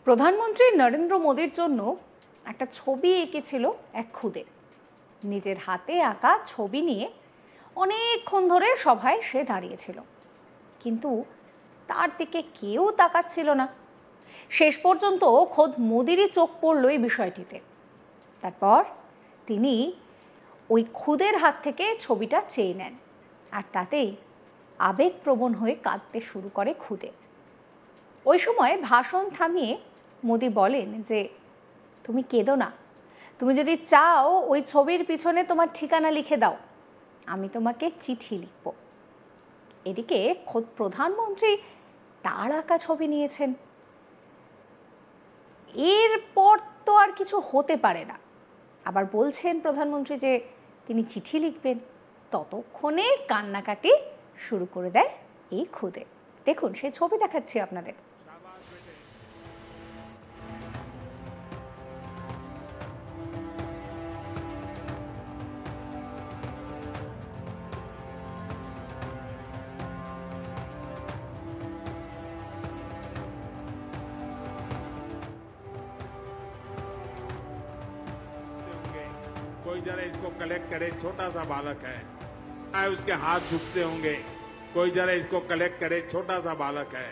প্রধানমন্ত্রী নরেন্দ্র মোদীর জন্য একটা ছবি এঁকেছিল এক খুদে। নিজের হাতে আঁকা ছবি নিয়ে অনেকক্ষণ ধরে সভায় সে দাঁড়িয়েছিল, কিন্তু তার দিকে কেউ তাকাচ্ছিল না। শেষ পর্যন্ত খোদ মোদিরই চোখ পড়ল এই বিষয়টিতে। তারপর তিনি ওই খুদের হাত থেকে ছবিটা চেয়ে নেন, আর তাতেই আবেগপ্রবণ হয়ে কাঁদতে শুরু করে খুদে। ওই সময় ভাষণ থামিয়ে মোদি বলেন যে, তুমি কেঁদো না, তুমি যদি চাও ওই ছবির পিছনে তোমার ঠিকানা লিখে দাও, আমি তোমাকে চিঠি লিখব। এদিকে খোদ প্রধানমন্ত্রী তার আঁকা ছবি নিয়েছেন। এরপর তো আর কিছু হতে পারে না। আবার বলছেন প্রধানমন্ত্রী যে তিনি চিঠি লিখবেন। ততক্ষণে কান্নাকাটি শুরু করে দেয় এই খুদে। দেখুন, সেই ছবি দেখাচ্ছি আপনাদের। कोई जरा इसको कलेक्ट करे, छोटा सा बालक है, उसके हाथ झुकते होंगे। कोई जरा इसको कलेक्ट करे, छोटा सा बालक है।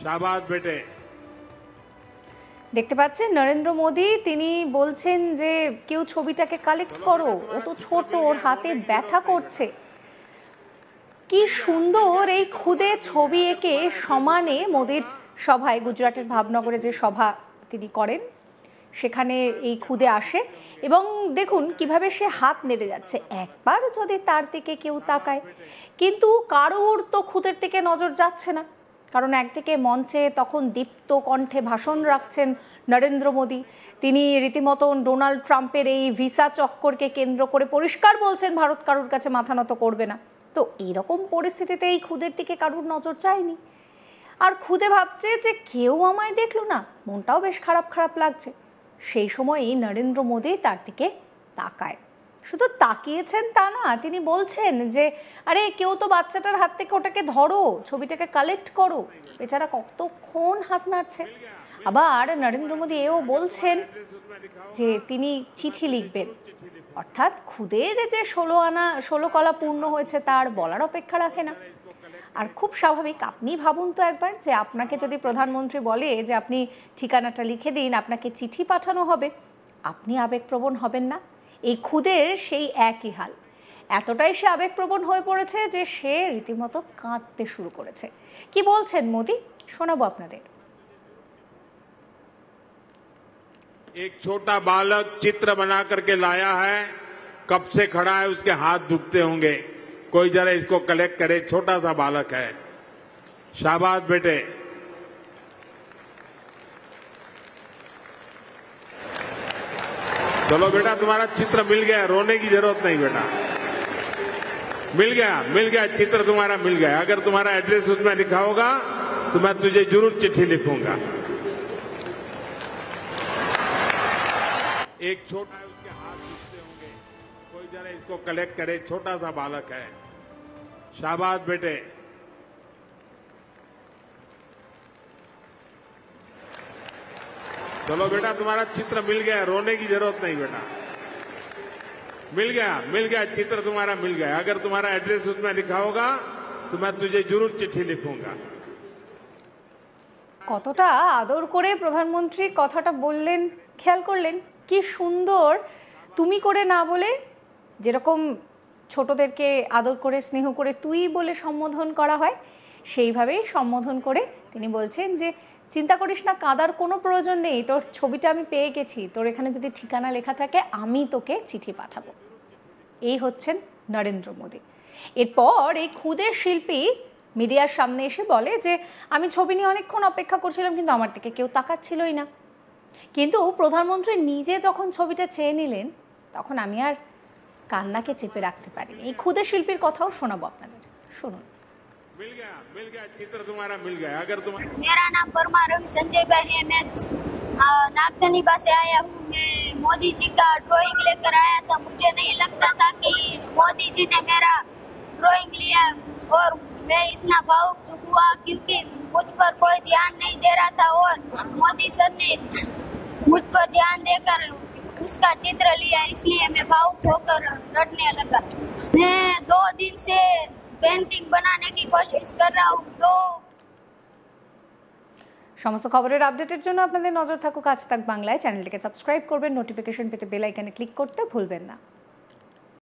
शाबाश बेटे। দেখতে পাচ্ছেন নরেন্দ্র মোদী, তিনি বলছেন যে কেউ ছবিটাকে কালেক্ট করো, ও তো ছোট, ওর হাতে ব্যথা করছে। কি সুন্দর এই খুদে ছবি এঁকে সমানে মোদির সভায়, গুজরাটের ভাবনগরে যে সভা তিনি করেন, সেখানে এই খুদে আসে এবং দেখুন কিভাবে সে হাত নেড়ে যাচ্ছে। একবার যদি তার দিকে কেউ তাকায়, কিন্তু কারোর তো খুদের দিকে নজর যাচ্ছে না। কারণ একদিকে মঞ্চে তখন দীপ্ত কণ্ঠে ভাষণ রাখছেন নরেন্দ্র মোদী। তিনি রীতিমতন ডোনাল্ড ট্রাম্পের এই ভিসা চক্করকে কেন্দ্র করে পরিষ্কার বলছেন ভারত কারোর কাছে মাথা নত করবে না। তো এরকম পরিস্থিতিতে এই খুদের দিকে কারোর নজর যায়নি। আর খুদে ভাবছে যে কেউ আমায় দেখলো না, মনটাও বেশ খারাপ খারাপ লাগছে। সেই সময়ই নরেন্দ্র মোদী তার দিকে তাকায়। শুধু তাকিয়েছেন তা না, তিনি বলছেন যে আরে কেউ তো বাচ্চাটার হাত থেকে ওটাকে ধরো, ছবিটাকে কালেক্ট করো, বেচারা কতক্ষণ হাত নাড়ছে। আবার নরেন্দ্র মোদী এও বলছেন যে তিনি চিঠি লিখবেন। অর্থাৎ খুদের যে 16 কলা পূর্ণ হয়েছে তার বলার অপেক্ষা রাখে না। আর খুব স্বাভাবিক, আপনি ভাবুন তো একবার, যে আপনাকে যদি প্রধানমন্ত্রী বলে যে আপনি ঠিকানাটা লিখে দিন, আপনাকে চিঠি পাঠানো হবে, আপনি আবেগপ্রবণ হবেন না? এই খুদের সেই একই হাল। এতটাই সে আবেগপ্রবণ হয়ে পড়েছে যে সে রীতিমতো কাঁদতে শুরু করেছে। কি বলছেন মোদি, শোনাবো আপনাদের। एक छोटा बालक चित्र बना करके लाया है, कब से खड़ा है, उसके हाथ दुखते होंगे। कोई जरा इसको कलेक्ट करे, छोटा सा बालक है। शाबाश बेटे। चलो बेटा, तुम्हारा चित्र मिल गया, रोने की जरूरत नहीं बेटा। मिल गया चित्र तुम्हारा मिल गया। अगर तुम्हारा एड्रेस उसमें लिखा होगा तो मैं तुझे जरूर चिट्ठी लिखूंगा। एक छोटा है, उसके हाथ दुखते होंगे। कोई जरा इसको कलेक्ट करे, छोटा सा बालक है। शाबाश बेटे। चलो बेटा, तुम्हारा चित्र मिल गया, रोने की जरूरत नहीं बेटा। मिल गया चित्र तुम्हारा मिल गया। अगर तुम्हारा एड्रेस उसमें लिखा होगा तो मैं तुझे जरूर चिट्ठी लिखूंगा। কতটা আদর করে প্রধানমন্ত্রী কথাটা বললেন, খেয়াল করলেন? কি সুন্দর, তুমি করে না বলে, যেরকম ছোটদেরকে আদর করে স্নেহ করে তুই বলে সম্বোধন করা হয়, সেইভাবেই সম্বোধন করে তিনি বলছেন যে চিন্তা করিস না, কাঁদার কোনো প্রয়োজন নেই, তোর ছবিটা আমি পেয়ে গেছি, তোর এখানে যদি ঠিকানা লেখা থাকে আমি তোকে চিঠি পাঠাবো। এই হচ্ছেন নরেন্দ্র মোদী। এরপর এই খুদের শিল্পী মিডিয়ার সামনে এসে বলে যে আমি ছবি নিয়ে অনেকক্ষণ অপেক্ষা করছিলাম, কিন্তু আমার দিকে কেউ তাকাচ্ছিলই না। কিন্তু প্রধানমন্ত্রী নিজে যখন ছবিটা চেয়ে নিলেন, তখন আমি আর কান্নাকে চেপে রাখতে পারিনি। এই খুদে শিল্পীর কথাও শোনাবো আপনাদের, শুনুন। मिल गया चित्र तुम्हारा मिल गया। अगर तुम्हारा मेरा नाम वर्मा रवि संजय भाई है। मैं नागधनीबा से आया हूँ। मैं मोदी जी का ड्राइंग लेकर आया था। मुझे नहीं लगता था कि मोदी जी ने मेरा ड्राइंग लिया, और मैं इतना भावुक हुआ क्योंकि मुझ पर कोई ध्यान नहीं दे रहा था और मोदी सर ने मुझ पर ध्यान देकर उसका चित्र लिया, इसलिए मैं भावुक होकर रटने लगा। मैं 2 दिन से पेंटिंग बनाने की कोशिश कर रहा हूँ। সমস্ত খবরের আপডেটের জন্য আপনাদের নজর থাকুক আজ তাক বাংলায়। চ্যানেলটিকে সাবস্ক্রাইব করবেন, নোটিফিকেশন পেতে বেল আইকনে ক্লিক করতে ভুলবেন না।